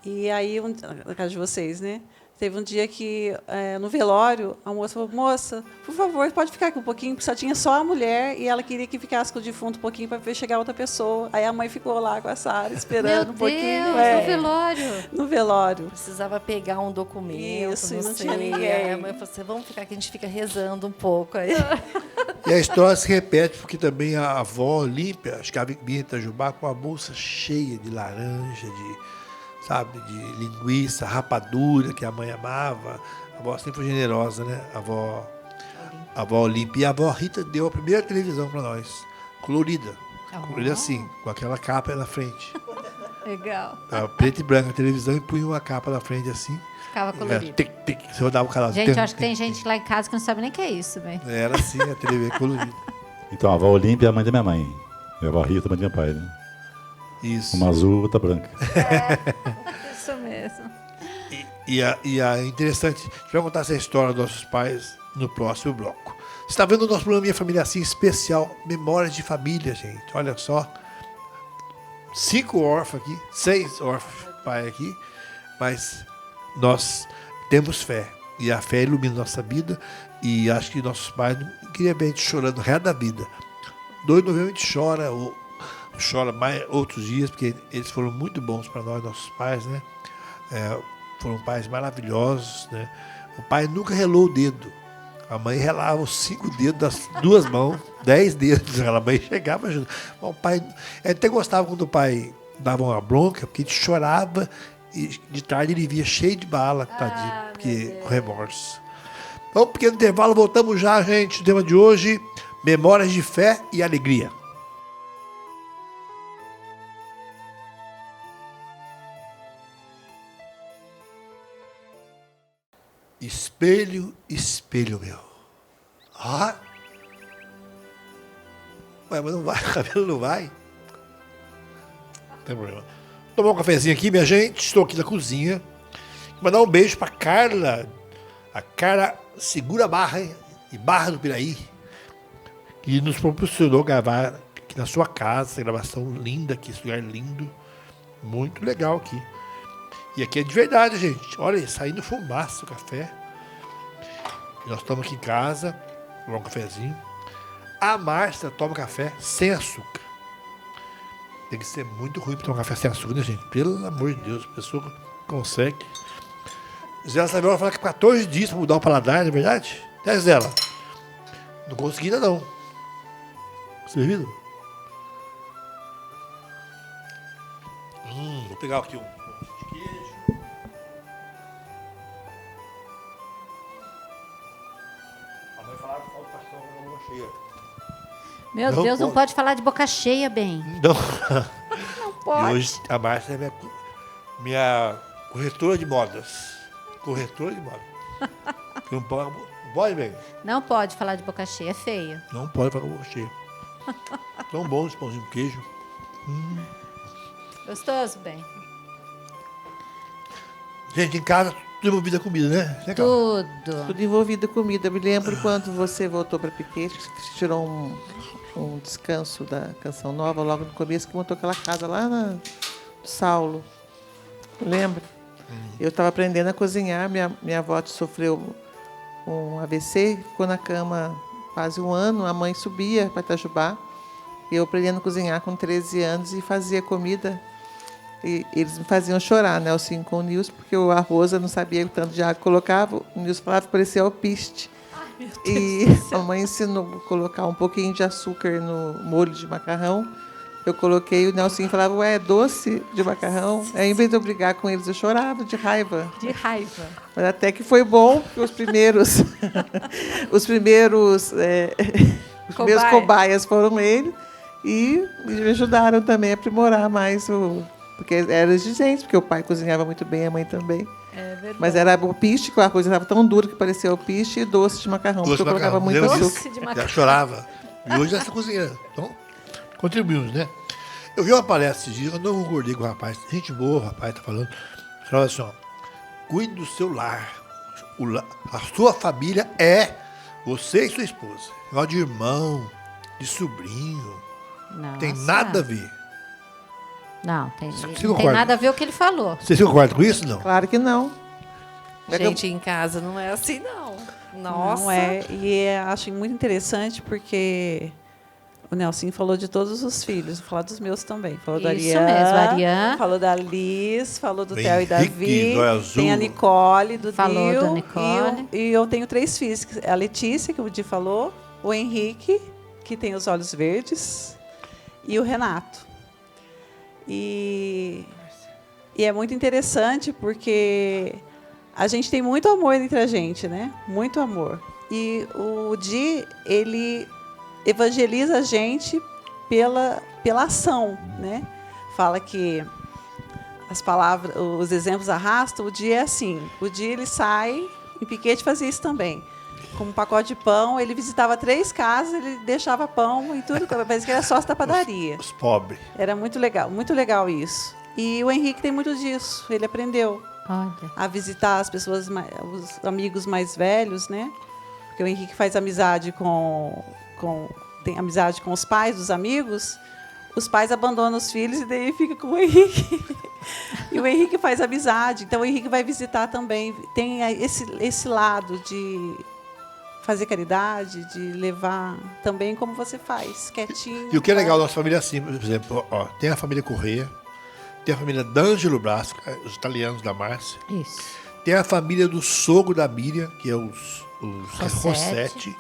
E aí, na casa de vocês, né? Teve um dia que, no velório, a moça falou, moça, por favor, pode ficar aqui um pouquinho, porque só tinha só a mulher e ela queria que ficasse com o defunto um pouquinho para ver chegar outra pessoa. Aí a mãe ficou lá com a Sara, esperando um pouquinho. No velório. No velório. Precisava pegar um documento, Isso, não e não sei. tinha ninguém. Aí a mãe falou assim, vamos ficar aqui, a gente fica rezando um pouco. Aí. E a história se repete, porque também a avó Olímpia, acho que ela vinha de Itajubá com a bolsa cheia de laranja, de linguiça, rapadura, que a mãe amava. A avó sempre foi generosa, né? A avó Olímpia. E a avó Rita deu a primeira televisão para nós, colorida. Colorida assim, com aquela capa na frente. Legal. Tava preto e branco a televisão e punha uma capa na frente assim. Ficava colorido. Tic, tic, você rodava o canal. Gente, eu acho que tem gente lá em casa que não sabe nem o que é isso, velho. Era assim, a televisão colorida. Então, a avó Olímpia é a mãe da minha mãe. E a avó Rita é a mãe do meu pai, né? Isso. Uma azul, outra branca. Isso mesmo. E é interessante, a gente vai contar essa história dos nossos pais no próximo bloco. Você está vendo o nosso programa Minha Família Assim, especial Memórias de Família, gente. Olha só. 5 órfãos aqui, 6 órfãos pai aqui, mas nós temos fé. E a fé ilumina nossa vida. E acho que nossos pais não queriam ver a gente chorando o resto da vida. 2 de novembro a gente chora, ou chora mais outros dias, porque eles foram muito bons para nós, nossos pais, né? Foram pais maravilhosos, né? O pai nunca relou o dedo. A mãe relava os 5 dedos das 2 mãos, 10 dedos. A mãe chegava ajudando. O pai, eu até gostava quando o pai dava uma bronca, porque a gente chorava e de tarde ele via cheio de bala, tadinho, porque com remorso. Então, um pequeno intervalo, voltamos já, gente. O tema de hoje, memórias de fé e alegria. Espelho, espelho meu. Ah! Ué, mas não vai, o cabelo não vai. Não tem problema. Tomar um cafezinho aqui, minha gente. Estou aqui na cozinha. Mandar um beijo para Carla. A Carla Segura Barra, hein? E Barra do Piraí. Que nos proporcionou gravar aqui na sua casa. Essa gravação linda aqui, esse lugar lindo. Muito legal aqui. E aqui é de verdade, gente. Olha aí, saindo fumaça o café. E nós estamos aqui em casa, tomar um cafezinho. A Márcia toma café sem açúcar. Tem que ser muito ruim para tomar café sem açúcar, né, gente? Pelo amor de Deus, a pessoa consegue. Zé Saviola fala que 14 dias para mudar o paladar, não é verdade? É, Zela? Não consegui ainda, não. Servido? Vou pegar aqui um queijo. A mãe falava que falta pastel com boca cheia. Meu Não Deus, não pode. pode falar de boca cheia, bem. Não. Não pode. E hoje a Márcia é minha corretora de modas. Corretora de modas. Não pode, bem? Não pode falar de boca cheia, é feio. Não pode falar com boca cheia. Tão bom esse pãozinho de queijo. Gostoso, bem? Gente, em casa, tudo envolvido a comida, né? Legal. Tudo. Tudo envolvido comida. Eu me lembro quando você voltou para Piquete, que você tirou um descanso da Canção Nova, logo no começo, que montou aquela casa lá no Saulo. Lembra? Eu estava aprendendo a cozinhar, minha avó sofreu um AVC, ficou na cama quase 1 ano, a mãe subia para Itajubá, e eu aprendendo a cozinhar com 13 anos e fazia comida. E eles me faziam chorar, né, o Nelson com o Nilson, porque o arroz eu não sabia o tanto de água que colocava, o Nilson falava que parecia alpiste. E a mãe ensinou a colocar um pouquinho de açúcar no molho de macarrão. Eu coloquei, o Nelson falava, ué, é doce de macarrão? Aí, em vez de eu brigar com eles, eu chorava de raiva. De raiva. Mas até que foi bom, porque os primeiros cobaias foram ele e me ajudaram também a aprimorar mais porque era exigente, porque o pai cozinhava muito bem, a mãe também. É verdade. Mas era o piste, que a coisa estava tão dura que parecia o piste, e doce de macarrão, Doce porque eu de colocava macarrão, muito lembra açúcar. Doce de Já macarrão. chorava. E hoje essa cozinheira. Então, contribuímos, né? Eu vi uma palestra esses dias, eu não concordei com o rapaz. Gente boa, o rapaz tá falando. Falava assim, ó, cuide do seu lar. A sua família é você e sua esposa. Negócio de irmão, de sobrinho. Nossa. Tem nada a ver. Não, tem, Você não concorda? tem nada a ver o que ele falou. Vocês concordam com isso? Não? Claro que não. Gente, em casa não é assim, não. Nossa. Não é, e acho muito interessante porque o Nelson falou de todos os filhos, vou falar dos meus também. Falou da Isso Ariane, mesmo, a Ariane. falou da Liz, falou do Do Theo e Henrique, Davi, do Azul. tem a Nicole, do Falou Dil, da Nicole. E eu tenho 3 filhos, a Letícia, que o Di falou, o Henrique, que tem os olhos verdes, e o Renato. E é muito interessante porque a gente tem muito amor entre a gente, né? Muito amor. E o Di, ele evangeliza a gente pela ação, né? Fala que as palavras, os exemplos arrastam, o dia é assim. O dia ele sai, e Piquete fazia isso também. Com um pacote de pão, ele visitava 3 casas, ele deixava pão e tudo, parece que era sócio da padaria. Os pobres. Era muito legal isso. E o Henrique tem muito disso, ele aprendeu Olha. a visitar as pessoas, os amigos mais velhos, né? Porque o Henrique faz amizade tem amizade com os pais dos amigos, os pais abandonam os filhos e daí fica com o Henrique. E o Henrique faz amizade, então o Henrique vai visitar também. Tem esse lado de fazer caridade, de levar também como você faz, quietinho. E o que é legal da nossa família é assim, por exemplo, ó, tem a família Corrêa, tem a família D'Angelo Brasco, os italianos da Márcia, Isso. tem a família do sogro da Miriam, que é os Rossetti,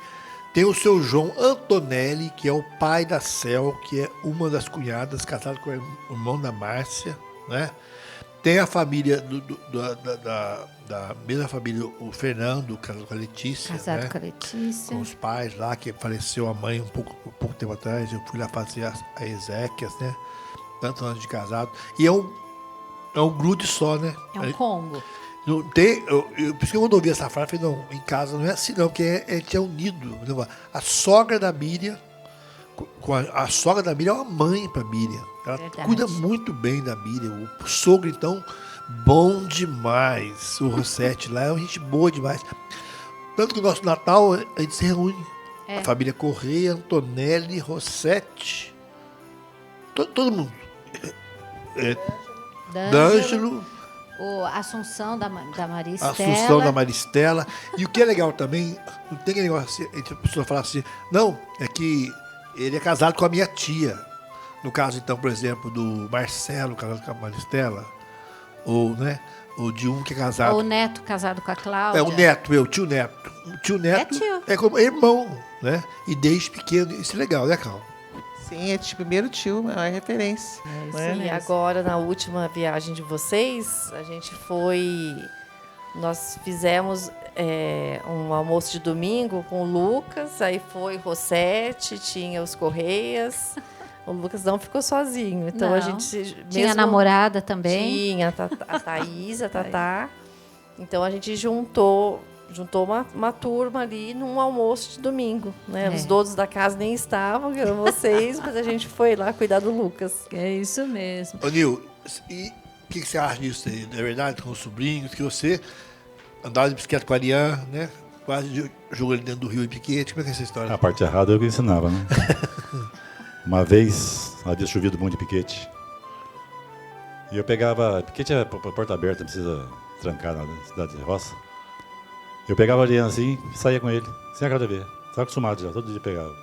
tem o seu João Antonelli, que é o pai da Cel, que é uma das cunhadas, casado com o irmão da Márcia, né? Tem a família da mesma família, o Fernando, casado com a Letícia. Casado né? com a Letícia. Com os pais lá, que faleceu a mãe um pouco tempo atrás. Eu fui lá fazer a Ezequias, né? Tantos anos de casado. E é um grude só, né? É um combo. Não tem, por isso que eu quando ouvi essa frase, eu falei, não, em casa não é assim não, porque a gente é unido. A sogra da Miriam, a sogra da Miriam é uma mãe para Miriam. Ela Verdade. cuida muito bem da Miriam. O sogro, então, bom demais. O Rossetti lá é uma gente boa demais. Tanto que o nosso Natal, a gente se reúne. É. A família Corrêa, Antonelli, Rossetti, todo mundo. D'Angelo, A Assunção da Maria a Estela. Assunção da Maristela. E o que é legal também, não tem aquele negócio assim, a pessoa fala assim, não, é que ele é casado com a minha tia. No caso, então, por exemplo, do Marcelo, casado com a Maristela, ou, né, ou de um que é casado... Ou o Neto casado com a Cláudia. É o Neto, o tio Neto. O tio Neto tio. é como irmão, né? E desde pequeno, isso é legal, né, Cal? Sim, é tipo primeiro tio, é referência. É isso né? E mesmo. agora, na última viagem de vocês, a gente foi... Nós fizemos um almoço de domingo com o Lucas, aí foi Rossetti, tinha os Correias. O Lucas não ficou sozinho. Então Não. a gente... Tinha mesmo- namorada também. Tinha a Thaís, a Tatá. Então a gente juntou uma turma ali num almoço de domingo, né? É. Os donos da casa nem estavam, que eram vocês, mas a gente foi lá cuidar do Lucas. É isso mesmo. Ô, Nil, e o que você acha disso aí? É verdade, com os sobrinhos, que você andava de bicicleta com a Ariane, né? Quase jogou ele dentro do rio em Piquete. Como é que é essa história? A parte errada eu que ensinava, né? Uma vez, havia chovido muito de Piquete. E eu pegava... Piquete é porta aberta, não precisa trancar na cidade de roça. Eu pegava a Ariane assim e saía com ele, sem a cara ver. Estava acostumado já, todo dia pegava.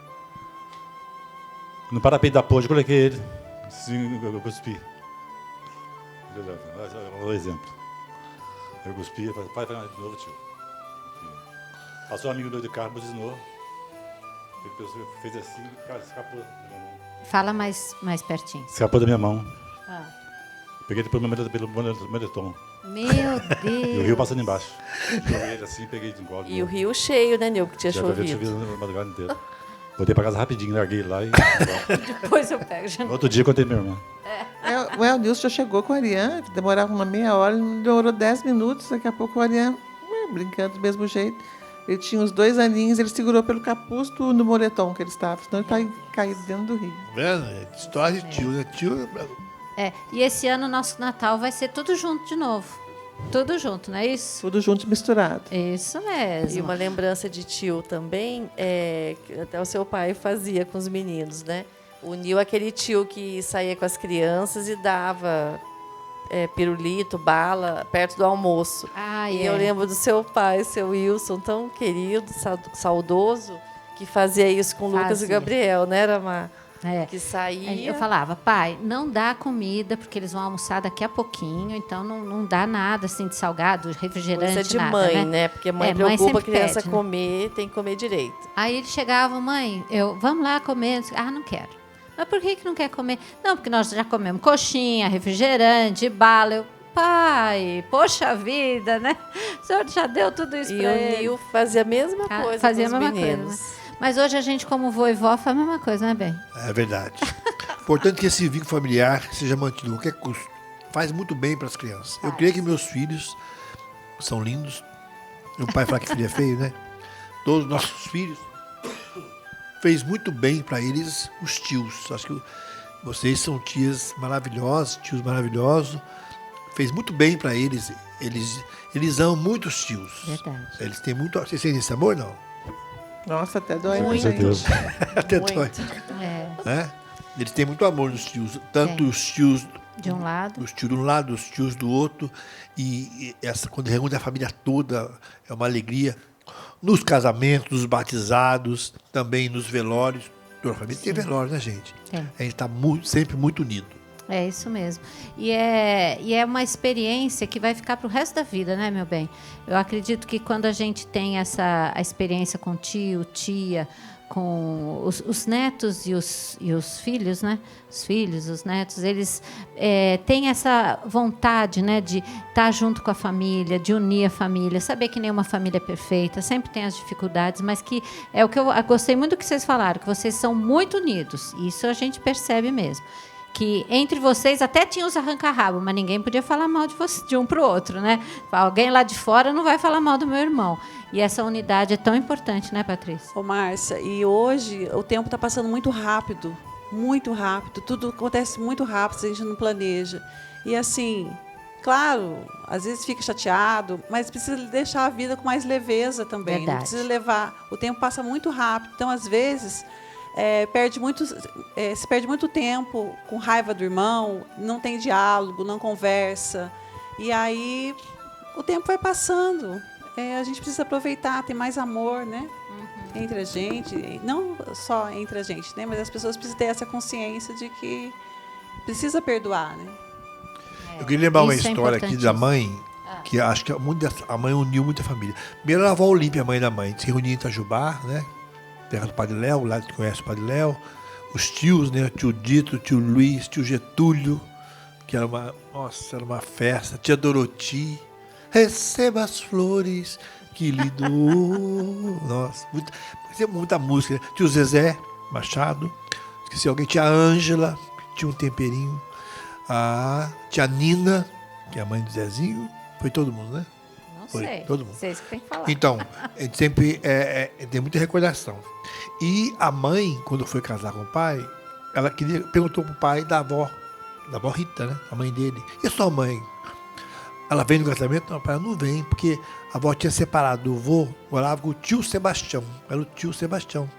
No parapeito da ponte, eu coloquei ele. Assim, eu cuspi. Olha o exemplo. Eu cuspi e falei, pai, vai de novo, tio. Passou um amigo meu de carro, buzinou. Ele fez assim, o cara escapou da minha mão. Fala mais pertinho. Escapou da minha mão. Ah. Peguei ele pelo moletom. Meu E o rio Deus. passando embaixo. Joguei ele assim, peguei de engole. E o rio cheio, né, Nil? Que tinha Já havia chovido. chovido a madrugada inteira. Voltei pra casa rapidinho, larguei lá e... Depois eu pego de No novo. outro dia, contei pra minha irmã. O El Nilson já chegou com a Ariane, demorava uma meia hora, demorou 10 minutos, daqui a pouco o Ariane, brincando do mesmo jeito. Ele tinha uns 2 aninhos, ele segurou pelo capuz do moletom que ele estava, senão ele estava caído dentro do rio. Tá vendo? História de tio, né? Tio... E esse ano nosso Natal vai ser tudo junto de novo. Tudo junto, não é isso? Tudo junto e misturado. Isso mesmo. E uma lembrança de tio também, que até o seu pai fazia com os meninos, né? O Nil é aquele tio que saía com as crianças e dava pirulito, bala, perto do almoço. Ah, E eu lembro do seu pai, seu Wilson, tão querido, saudoso, que fazia isso com o Lucas e Fazia. o Gabriel, né, Ramar? É. Que saía... Eu falava, pai, não dá comida, porque eles vão almoçar daqui a pouquinho, então não dá nada assim de salgado, refrigerante, Coisa de nada, mãe, né? Porque mãe mãe preocupa a sempre criança pede, né? comer, tem que comer direito. Aí ele chegava, mãe, vamos lá comer. Ah, não quero. Mas por que não quer comer? Não, porque nós já comemos coxinha, refrigerante, bala. Eu, pai, poxa vida, né? O senhor já deu tudo isso E para o ele. Nil fazia a mesma coisa fazia com a os mesma meninos. coisa, né? Mas hoje a gente, como vô e vó, faz a mesma coisa, né, bem? É verdade. Importante que esse vínculo familiar seja mantido a qualquer custo. faz muito bem para as crianças. Eu Faz. creio que meus filhos são lindos. Meu pai fala que filho é feio, né? Todos os nossos filhos fez muito bem para eles os tios. Acho que vocês são tias maravilhosas, tios maravilhosos. Fez muito bem para eles. Eles amam muito os tios. Verdade. Eles têm muito. Vocês sentem esse amor, não? Nossa, até dói Com muito. certeza. Até Muito. dói. É, Né? Eles têm muito amor nos tios. Tanto Tem. os tios, de um lado. os tios de um lado, os tios do outro. E essa, quando reúne a família toda, é uma alegria. Nos casamentos, nos batizados, também nos velórios. Toda a família tem velório, né, gente? Tem. A gente está sempre muito unido. É isso mesmo. E é uma experiência que vai ficar para o resto da vida, né, meu bem? Eu acredito que quando a gente tem a experiência com tio, tia, com os netos e os filhos, né? Os filhos, os netos, eles têm essa vontade, né, de estar junto com a família, de unir a família, saber que nenhuma família é perfeita, sempre tem as dificuldades, mas que é o que eu gostei muito do que vocês falaram, que vocês são muito unidos. Isso a gente percebe mesmo. Que entre vocês até tinha os arranca-rabo, mas ninguém podia falar mal de um para o outro, né? Alguém lá de fora não vai falar mal do meu irmão. E essa unidade é tão importante, né, Patrícia? Ô, Márcia, e hoje o tempo está passando muito rápido, tudo acontece muito rápido, a gente não planeja. E assim, claro, às vezes fica chateado, mas precisa deixar a vida com mais leveza também. Verdade. Não precisa levar, o tempo passa muito rápido, então às vezes se perde muito tempo com raiva do irmão, não tem diálogo, não conversa, e aí o tempo vai passando. A gente precisa aproveitar, ter mais amor, né? Entre a gente, não só entre a gente, né? Mas as pessoas precisam ter essa consciência de que precisa perdoar, né? Eu queria lembrar uma Isso é história aqui da importantíssimo. mãe, que acho que a mãe uniu muita família. Primeiro era a avó Olímpia, a mãe da mãe, se reunia em Itajubá, né? Terra do Padre Léo, lá que conhece o Padre Léo. Os tios, né? O tio Dito, o tio Luiz, o tio Getúlio, que era era uma festa. Tia Doroti, receba as flores que lhe dou. Nossa, muita música. Né? Tio Zezé Machado, esqueci alguém. Tia Ângela, tinha um temperinho. A tia Nina, que é a mãe do Zezinho. Foi todo mundo, né? Não Foi, sei. todo mundo. Vocês que têm que falar. Então, a gente sempre tem muita recordação. E a mãe, quando foi casar com o pai, ela perguntou pro pai da avó Rita, né? A mãe dele. E a sua mãe? Ela vem no casamento? Não, pai, ela não vem, porque a avó tinha separado do vô, morava com o tio Sebastião. Era o tio Sebastião.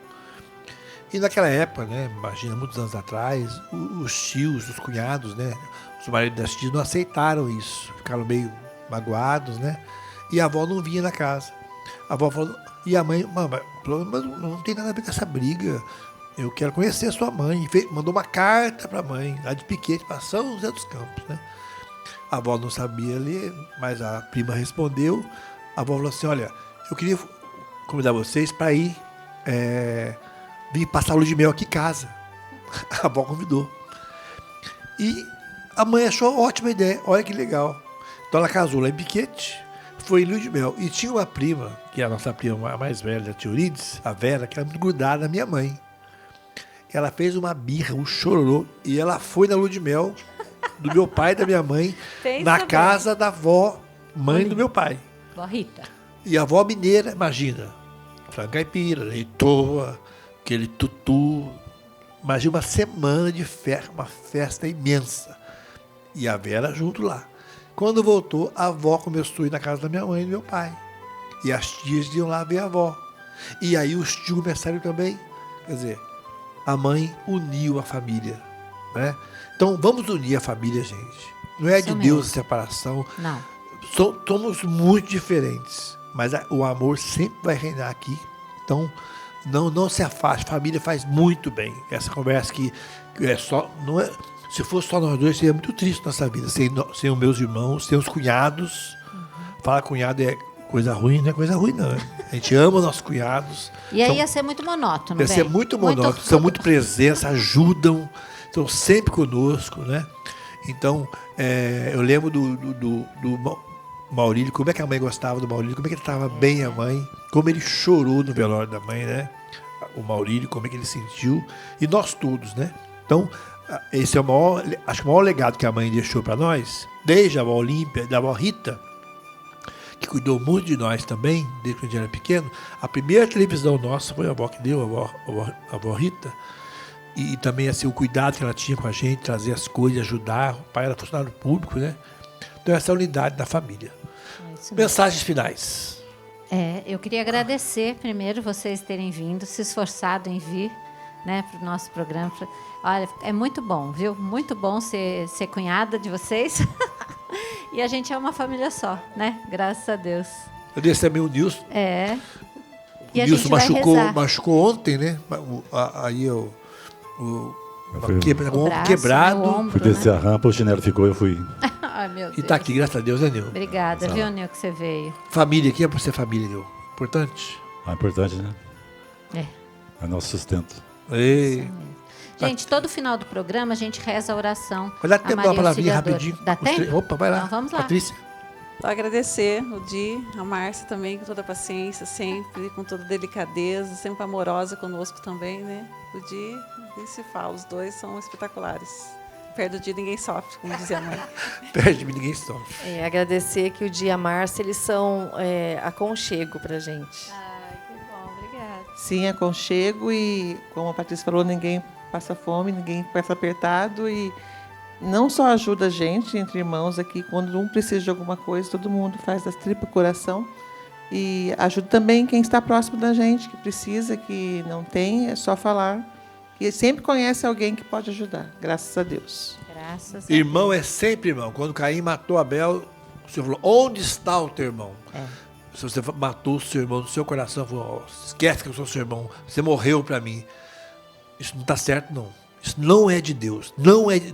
E naquela época, né? Imagina, muitos anos atrás, os tios, os cunhados, né? Os maridos das tias não aceitaram isso. Ficaram meio magoados, né? E a avó não vinha na casa. A avó falou, e a mãe, mas não tem nada a ver com essa briga. Eu quero conhecer a sua mãe. Mandou uma carta para a mãe, lá de Piquete, para São José dos Campos, né? A avó não sabia ler, mas a prima respondeu. A avó falou assim, olha, eu queria convidar vocês para ir vir passar a lua de mel aqui em casa. A avó convidou. E a mãe achou ótima ideia, olha que legal. Então ela casou lá em Piquete, foi em lua de mel. E tinha uma prima, que é a nossa prima mais velha, a tia Eurides, a Vera, que era muito grudada na minha mãe. Ela fez uma birra, um chororô, e ela foi na lua de mel do meu pai e da minha mãe, na casa da avó, mãe do meu pai. Vó Rita. E a avó mineira, imagina, frango caipira, leitoa, aquele tutu. Imagina uma semana de festa, uma festa imensa. E a Vera junto lá. Quando voltou, a avó começou a ir na casa da minha mãe e do meu pai. E as tias iam lá ver a avó. E aí os tios começaram também. Quer dizer, a mãe uniu a família, né? Então vamos unir a família, gente. Não é Isso de mesmo. Deus a separação. Não. Somos muito diferentes, mas o amor sempre vai reinar aqui. Então não se afaste. A família faz muito bem. Essa conversa que é só, não é. Se fosse só nós dois, seria muito triste nossa vida. Sem os meus irmãos, sem os cunhados. Falar cunhado é coisa ruim, não é coisa ruim, não. A gente ama nossos cunhados. E aí São- ia ser muito monótono, Ia ser bem. muito monótono, são muito presença, ajudam, estão sempre conosco, né? Então, eu lembro do Maurílio, como é que a mãe gostava do Maurílio, como é que ele estava bem a mãe, como ele chorou no velório da mãe, né? O Maurílio, como é que ele sentiu, e nós todos, né? Então, esse é o maior, acho que o maior legado que a mãe deixou para nós, desde a avó Olímpia, da avó Rita, que cuidou muito de nós também, desde que a gente era pequeno. A primeira televisão nossa foi a avó que deu, a avó Rita. E também assim, o cuidado que ela tinha com a gente, trazer as coisas, ajudar. O pai era funcionário público, né? Então, essa é a unidade da família. Mensagens finais. Eu queria agradecer, primeiro, vocês terem vindo, se esforçado em vir, né, para o nosso programa. Olha, é muito bom, viu? Muito bom ser cunhada de vocês. E a gente é uma família só, né? Graças a Deus. Eu disse também o Nilson. E o a Nilson gente machucou ontem, né? Aí o ombro braço, quebrado. né? O ombro, Fui descer a rampa, o chinelo ficou, eu fui. Ai, meu Deus. E tá aqui, graças a Deus, né, Nil? Obrigada, viu, Nil, que você veio. Família, aqui é pra ser família, Nil. Importante. É importante, né? É. É nosso sustento. Ei. Gente, todo final do programa a gente reza a oração. Vai dar a tempo de dar Maria uma palavrinha Auxiliadora. rapidinho. Dá tempo? Opa, vai lá. Então vamos lá. Patrícia. Só agradecer o Di, a Márcia também, com toda a paciência, sempre, com toda delicadeza, sempre amorosa conosco também, né? O Di, nem se fala, os dois são espetaculares. Perto do Di ninguém sofre, como dizia a mãe. Perto de mim ninguém sofre. Agradecer que o Dia e a Márcia, eles são aconchego pra gente. Ai, que bom, obrigada. Sim, aconchego e, como a Patrícia falou, ninguém passa fome, ninguém passa apertado e não só ajuda a gente, entre irmãos aqui, quando um precisa de alguma coisa, todo mundo faz das tripas coração e ajuda também quem está próximo da gente, que precisa, que não tem, é só falar. E sempre conhece alguém que pode ajudar, graças a Deus. Graças a Irmão Deus. é sempre irmão. Quando Caim matou Abel, o Senhor falou, onde está o teu irmão? Se você matou o seu irmão no seu coração, falou, esquece que eu sou seu irmão, você morreu para mim. Isso não está certo, não. Isso não é de Deus.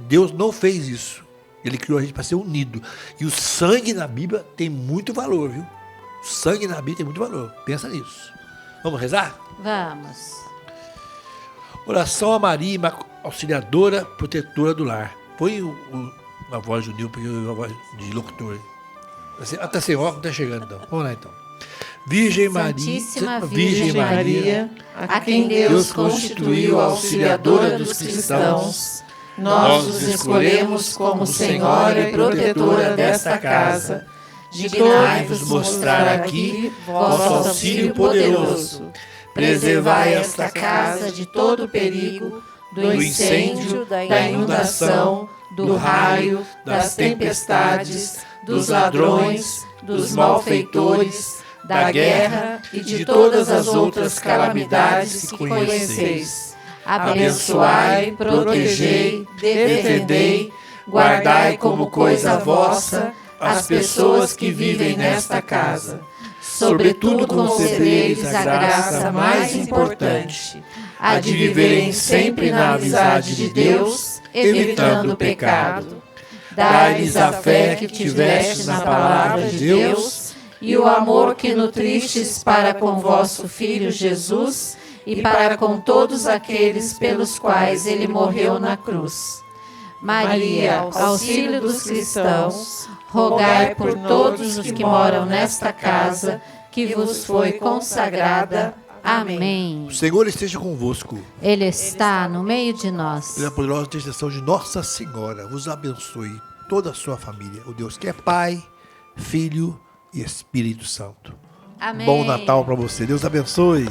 Deus não fez isso. Ele criou a gente para ser unido. E o sangue na Bíblia tem muito valor, viu? O sangue na Bíblia tem muito valor. Pensa nisso. Vamos rezar? Vamos. Oração a Maria, auxiliadora, protetora do lar. Põe a voz do Nil, porque a voz de locutor. Até sem óculos, está chegando, então. Vamos lá, então. Virgem Santíssima Maria, Virgem Maria, A quem Deus constituiu auxiliadora dos cristãos, nós os escolhemos como Senhora e protetora desta casa. Dignai-vos mostrar aqui vosso auxílio poderoso. Preservai esta casa de todo perigo, do incêndio, da inundação, do raio, das tempestades, dos ladrões, dos malfeitores, da guerra e de todas as outras calamidades que conheceis. Abençoai, protegei, defendei, guardai como coisa vossa as pessoas que vivem nesta casa. Sobretudo concedei-lhes a graça mais importante, a de viverem sempre na amizade de Deus, evitando o pecado. Dai-lhes a fé que tivestes na palavra de Deus e o amor que nutristes para com vosso Filho Jesus e para com todos aqueles pelos quais ele morreu na cruz. Maria, auxílio dos cristãos, rogai por todos os que moram nesta casa, que vos foi consagrada. Amém. o Senhor esteja convosco. Ele está no meio de nós. Pela poderosa intercessão de Nossa Senhora, vos abençoe toda a sua família. O Deus que é Pai, Filho e Espírito Santo. Amém. Bom Natal para você. Deus abençoe.